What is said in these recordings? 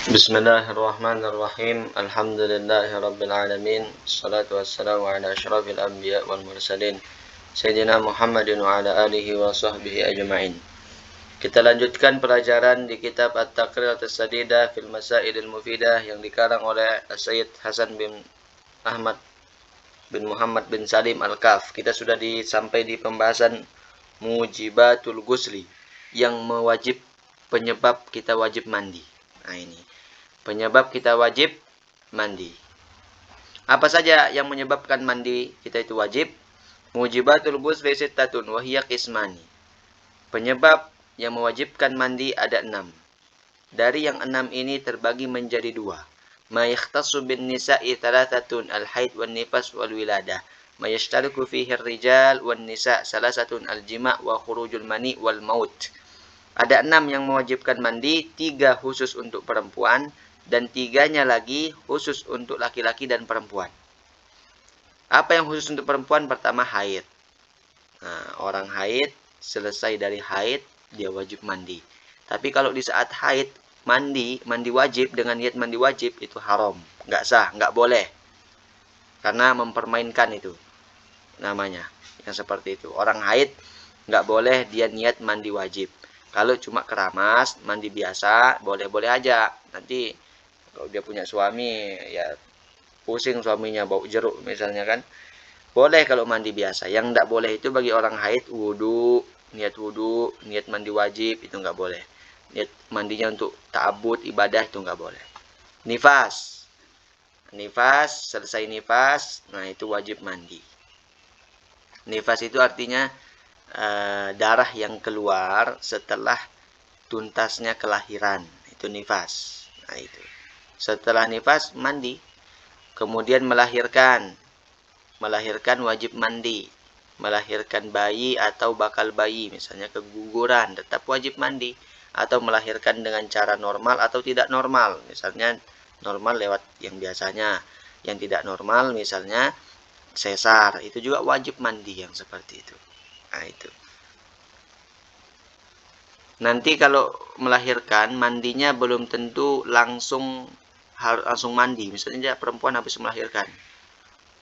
Bismillahirrahmanirrahim. Alhamdulillahirabbil alamin. Wassalatu wassalamu ala asyrafil anbiya wal mursalin Sayyidina Muhammadin wa ala alihi wa sahbihi ajma'in. Kita lanjutkan pelajaran di kitab At-Taqrir As-Sadidah fil Masailil Mufidah yang dikarang oleh Sayyid Hasan bin Ahmad bin Muhammad bin Salim Al-Kaf. Kita sudah sampai di pembahasan mujibatul ghusli, yang penyebab kita wajib mandi. Nah, ini penyebab kita wajib mandi. Apa saja yang menyebabkan mandi kita itu wajib? Mujibatul ghusli sittatun wa hiya qismani. Penyebab yang mewajibkan mandi ada 6. Dari yang 6 ini terbagi menjadi 2. Ma yakhtassu bin nisa'i thalathatun al-haid wan nifas wal wiladah. Ma yashtariku fihi ar-rijal wan nisa' salasatun al-jima' wa khurujul mani wal maut. Ada 6 yang mewajibkan mandi, 3 khusus untuk perempuan, dan 3-nya lagi khusus untuk laki-laki dan perempuan. Apa yang khusus untuk perempuan? Pertama, haid. Nah, orang haid, selesai dari haid, dia wajib mandi. Tapi kalau di saat haid, mandi wajib dengan niat mandi wajib, itu haram. Nggak sah, nggak boleh. Karena mempermainkan itu namanya. Yang seperti itu. Orang haid, nggak boleh dia niat mandi wajib. Kalau cuma keramas, mandi biasa, boleh-boleh aja. Nanti kalau dia punya suami, ya pusing suaminya bau jeruk misalnya kan. Boleh kalau mandi biasa. Yang tidak boleh itu bagi orang haid, wudu, niat mandi wajib, itu nggak boleh. Niat mandinya untuk ta'abbud, ibadah, itu nggak boleh. Nifas, selesai nifas, nah itu wajib mandi. Nifas itu artinya darah yang keluar setelah tuntasnya kelahiran, itu nifas. Nah, itu setelah nifas mandi. Kemudian melahirkan wajib mandi. Melahirkan bayi atau bakal bayi, misalnya keguguran, tetap wajib mandi. Atau melahirkan dengan cara normal atau tidak normal, misalnya normal lewat yang biasanya, yang tidak normal misalnya sesar, itu juga wajib mandi yang seperti itu. Nah, itu. Nanti kalau melahirkan, mandinya belum tentu langsung mandi. Misalnya perempuan habis melahirkan.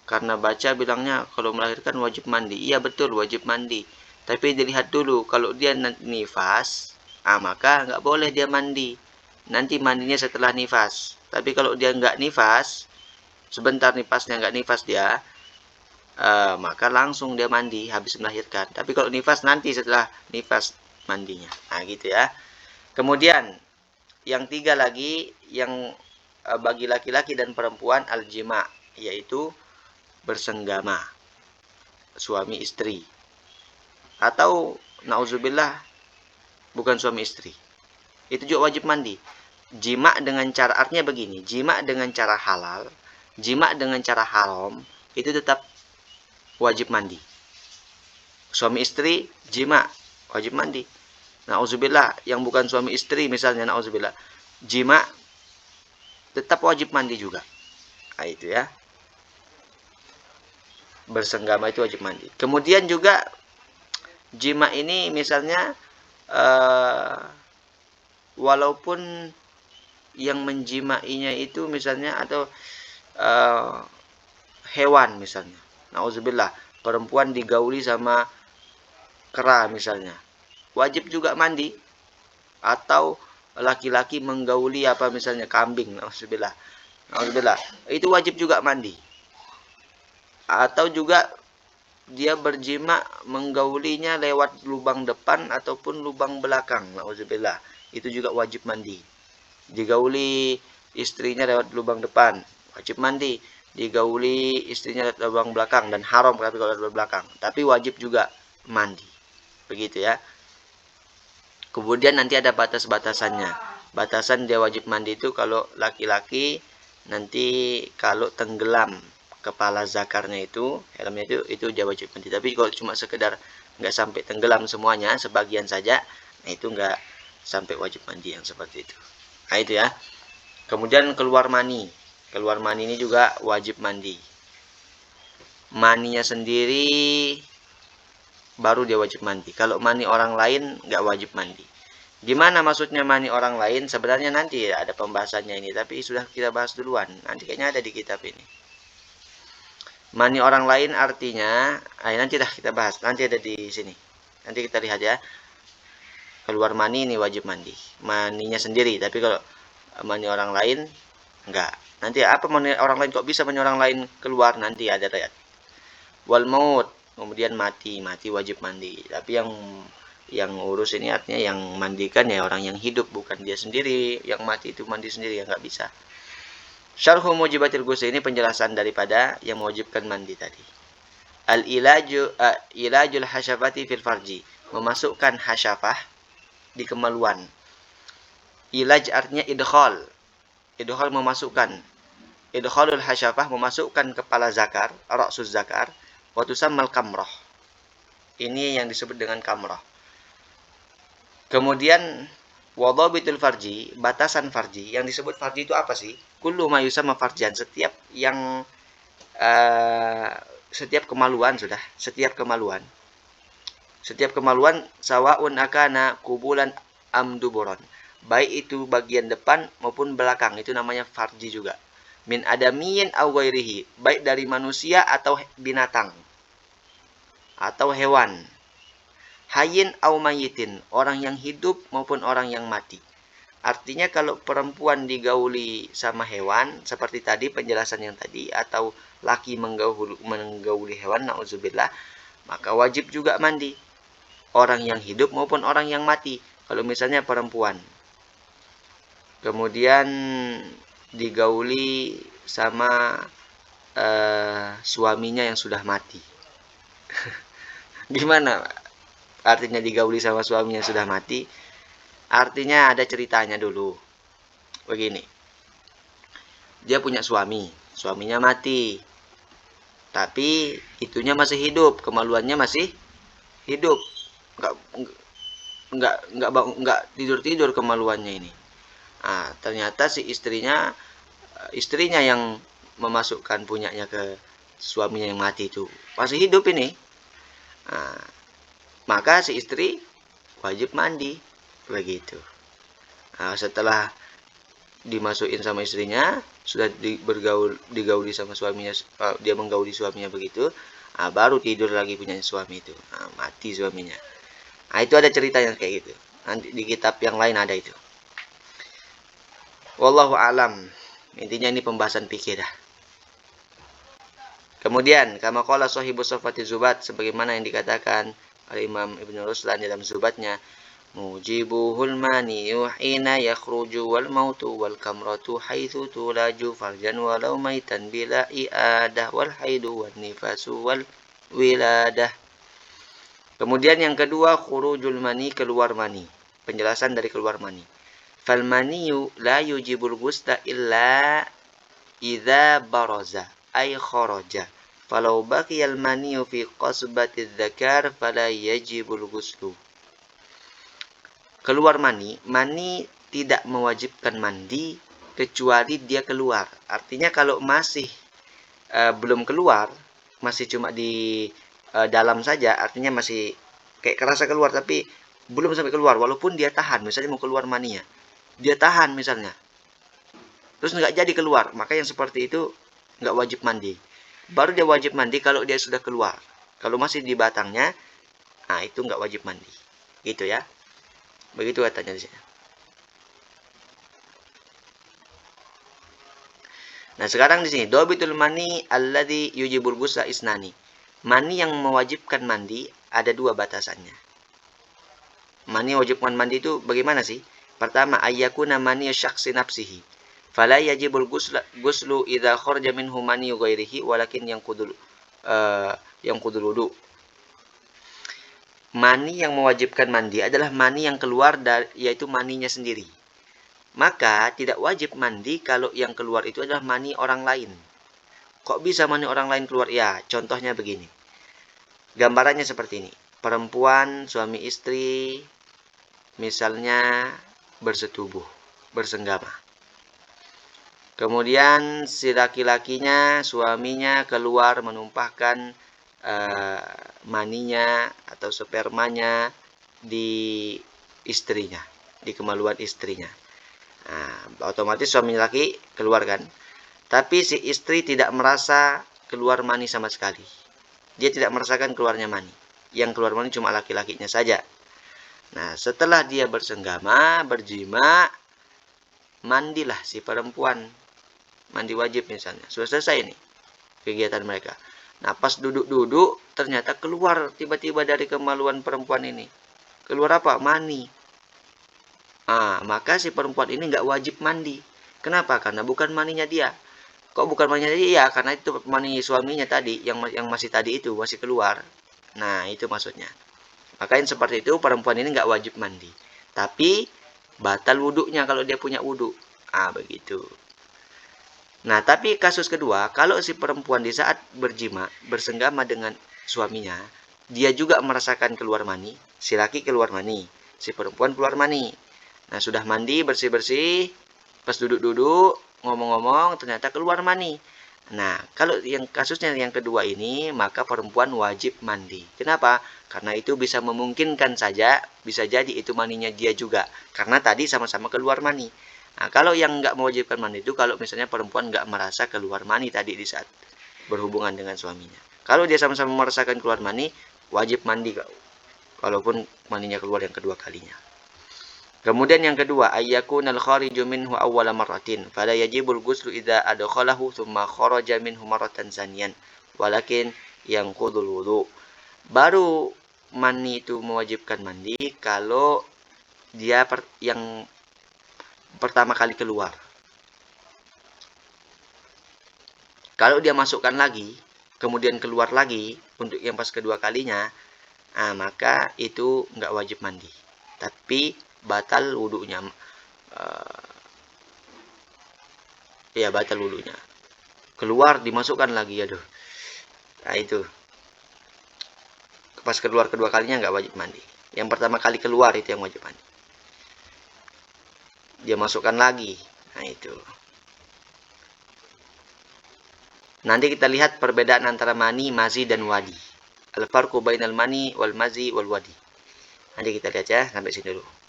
Karena baca bilangnya kalau melahirkan wajib mandi. Iya betul, wajib mandi. Tapi dilihat dulu, kalau dia nifas, maka nggak boleh dia mandi. Nanti mandinya setelah nifas. Tapi kalau dia nggak nifas, sebentar nifasnya nggak nifas dia, maka langsung dia mandi habis melahirkan. Tapi kalau nifas, nanti setelah nifas mandinya. Nah, gitu ya. Kemudian yang 3 lagi, yang bagi laki-laki dan perempuan, al-jima', yaitu bersenggama suami istri. Atau nauzubillah bukan suami istri. Itu juga wajib mandi. Jima' dengan cara, artinya begini, jima' dengan cara halal, jima' dengan cara haram, itu tetap wajib mandi. Suami istri jima' wajib mandi. Nauzubillah, yang bukan suami istri misalnya, nauzubillah, jima' tetap wajib mandi juga. Nah, itu ya. Bersenggama itu wajib mandi. Kemudian juga jima' ini misalnya walaupun yang menjimainya itu misalnya atau hewan misalnya. Nauzubillah, perempuan digauli sama kera misalnya, wajib juga mandi. Atau laki-laki menggauli misalnya kambing, nauzubillah, itu wajib juga mandi. Atau juga dia berjima menggaulinya lewat lubang depan ataupun lubang belakang, nauzubillah, itu juga wajib mandi. Digauli istrinya lewat lubang depan, wajib mandi. Digauli istrinya lewat lubang belakang, dan haram tapi kalau lewat belakang, tapi wajib juga mandi. Begitu ya. Kemudian nanti ada batas-batasannya. Batasan dia wajib mandi itu kalau laki-laki, nanti kalau tenggelam kepala zakarnya itu, helmnya itu dia wajib mandi. Tapi kalau cuma sekedar nggak sampai tenggelam semuanya, sebagian saja, nah itu nggak sampai wajib mandi yang seperti itu. Nah, itu ya. Kemudian keluar mani ini juga wajib mandi. Maninya sendiri baru dia wajib mandi. Kalau mani orang lain nggak wajib mandi. Gimana maksudnya mani orang lain? Sebenarnya nanti ada pembahasannya ini, tapi sudah kita bahas duluan. Nanti kayaknya ada di kitab ini. Mani orang lain artinya, nanti dah kita bahas. Nanti ada di sini. Nanti kita lihat ya. Keluar mani ini wajib mandi. Maninya sendiri, tapi kalau mani orang lain enggak. Nanti apa mani orang lain, kok bisa mani orang lain keluar? Nanti ada ayat. Wal maut, kemudian mati wajib mandi. Tapi yang urus ini artinya yang mandikan ya orang yang hidup, bukan dia sendiri. Yang mati itu mandi sendiri ya nggak bisa. Syarhu mujibatil ghusl, ini penjelasan daripada yang mewajibkan mandi tadi. Ilajul hasyafati fil farji, memasukkan hasyafah di kemaluan. Ilaj artinya idkhal. Idkhal memasukkan. Idkhalul hasyafah memasukkan kepala zakar, ra'sus zakar, wa tusammal kamrah. Ini yang disebut dengan kamrah. Kemudian wadhabitul farji, batasan farji. Yang disebut farji itu apa sih? Kullu ma yusamma farjan, setiap yang setiap kemaluan sudah, setiap kemaluan. Setiap kemaluan sawaun akana kubulan amduburon. Baik itu bagian depan maupun belakang, itu namanya farji juga. Min adamiyin aw ghairihi, baik dari manusia atau binatang atau hewan. Hayyin aw mayitin, orang yang hidup maupun orang yang mati. Artinya kalau perempuan digauli sama hewan, seperti tadi penjelasan yang tadi, atau laki menggauli hewan, na'udzubillah, maka wajib juga mandi. Orang yang hidup maupun orang yang mati. Kalau misalnya perempuan, kemudian digauli sama suaminya yang sudah mati. Gimana artinya digauli sama suaminya yang sudah mati? Artinya ada ceritanya dulu. Begini. Dia punya suami, suaminya mati. Tapi itunya masih hidup, kemaluannya masih hidup. Enggak tidur kemaluannya ini. Ternyata si istrinya yang memasukkan punyanya ke suaminya yang mati itu masih hidup ini. Maka si istri wajib mandi begitu. Setelah dimasukin sama istrinya, sudah digauli sama suaminya, dia menggauli suaminya begitu, baru tidur lagi punya suami itu, mati suaminya. Itu ada ceritanya kayak gitu. Nanti di kitab yang lain ada itu. Wallahu alam. Intinya ini pembahasan fikih dah. Kemudian kama qala sahibu safati zubat, sebagaimana yang dikatakan oleh Imam Ibnu Ruslan dalam zubatnya, mujibuhul maniyu hina yakhruju wal mautu wal kamratu haitsu tulaju farjan walau maitan bila iadah wal haidu wan nifasu wal wiladah. Kemudian yang kedua, khurujul mani, keluar mani. Penjelasan dari keluar mani. Fal maniyu la yujibul gusta illa idza baraza ay kharaja. Falau baqiyal maniyu fi qasbatiz zakar fala yajibul guslu. Keluar mani, mani tidak mewajibkan mandi kecuali dia keluar. Artinya kalau masih belum keluar, masih cuma di dalam saja, artinya masih kayak kerasa keluar tapi belum sampai keluar, walaupun dia tahan, misalnya mau keluar maninya, dia tahan misalnya, terus nggak jadi keluar, maka yang seperti itu nggak wajib mandi. Baru dia wajib mandi kalau dia sudah keluar. Kalau masih di batangnya, itu nggak wajib mandi, gitu ya. Begitu katanya di sini. Nah sekarang di sini, dobitul mani alladhi yujibul ghusla isnani. Mani yang mewajibkan mandi ada dua batasannya. Mani yang mewajibkan mandi itu bagaimana sih? Pertama, ayyakuna mani syakhsi nafsihi. Fala yajibul ghuslu idza kharaja minhu mani ghairihi walakin yang kudul wudu. Mani yang mewajibkan mandi adalah mani yang keluar yaitu maninya sendiri. Maka tidak wajib mandi kalau yang keluar itu adalah mani orang lain. Kok bisa mani orang lain keluar? Ya, contohnya begini. Gambarannya seperti ini. Perempuan, suami istri, misalnya bersetubuh, bersenggama. Kemudian si laki-lakinya, suaminya keluar menumpahkan maninya atau spermanya di istrinya. di kemaluan istrinya. Nah, otomatis suami laki keluar kan. Tapi si istri tidak merasa keluar mani sama sekali. Dia tidak merasakan keluarnya mani. Yang keluar mani cuma laki-lakinya saja. Nah, setelah dia bersenggama, berjima, mandilah si perempuan. Mandi wajib misalnya. Sudah selesai nih kegiatan mereka. Nah, pas duduk-duduk, ternyata keluar tiba-tiba dari kemaluan perempuan ini. Keluar apa? Mani. Maka si perempuan ini nggak wajib mandi. Kenapa? Karena bukan maninya dia. Kok bukan maninya dia? Karena itu mani suaminya tadi, yang masih tadi itu, masih keluar. Nah, itu maksudnya. Makanya seperti itu, perempuan ini nggak wajib mandi. Tapi, batal wuduknya kalau dia punya wuduk. Begitu. Nah, tapi kasus kedua, kalau si perempuan di saat berjima, bersenggama dengan suaminya, dia juga merasakan keluar mani, si laki keluar mani, si perempuan keluar mani. Nah, sudah mandi, bersih-bersih, pas duduk-duduk, ngomong-ngomong, ternyata keluar mani. Nah, kalau yang kasusnya yang kedua ini, maka perempuan wajib mandi. Kenapa? Karena itu bisa memungkinkan saja, bisa jadi itu maninya dia juga. Karena tadi sama-sama keluar mani. Nah, kalau yang nggak mewajibkan mandi itu, kalau misalnya perempuan nggak merasa keluar mani tadi di saat berhubungan dengan suaminya. Kalau dia sama-sama merasakan keluar mani, wajib mandi, walaupun maninya keluar yang kedua kalinya. Kemudian yang kedua, ayyakunal khariju minhu awwala marratin, fala yajibul ghuslu idza adkhalahu thumma kharaja minhu marratan saniyan, walakin yanqudul wudu. Baru mani itu mewajibkan mandi kalau dia yang pertama kali keluar. Kalau dia masukkan lagi, kemudian keluar lagi untuk yang pas kedua kalinya, maka itu nggak wajib mandi. Tapi batal wudhunya. Batal wudhunya. Keluar, dimasukkan lagi, aduh. Nah, itu. Pas keluar kedua kalinya nggak wajib mandi. Yang pertama kali keluar itu yang wajib mandi. Dia masukkan lagi. Nah, itu. Nanti kita lihat perbedaan antara mani, mazi, dan wadi. Al-farqu bainal mani wal mazi wal wadi. Nanti kita lihat ya, sampai sini dulu.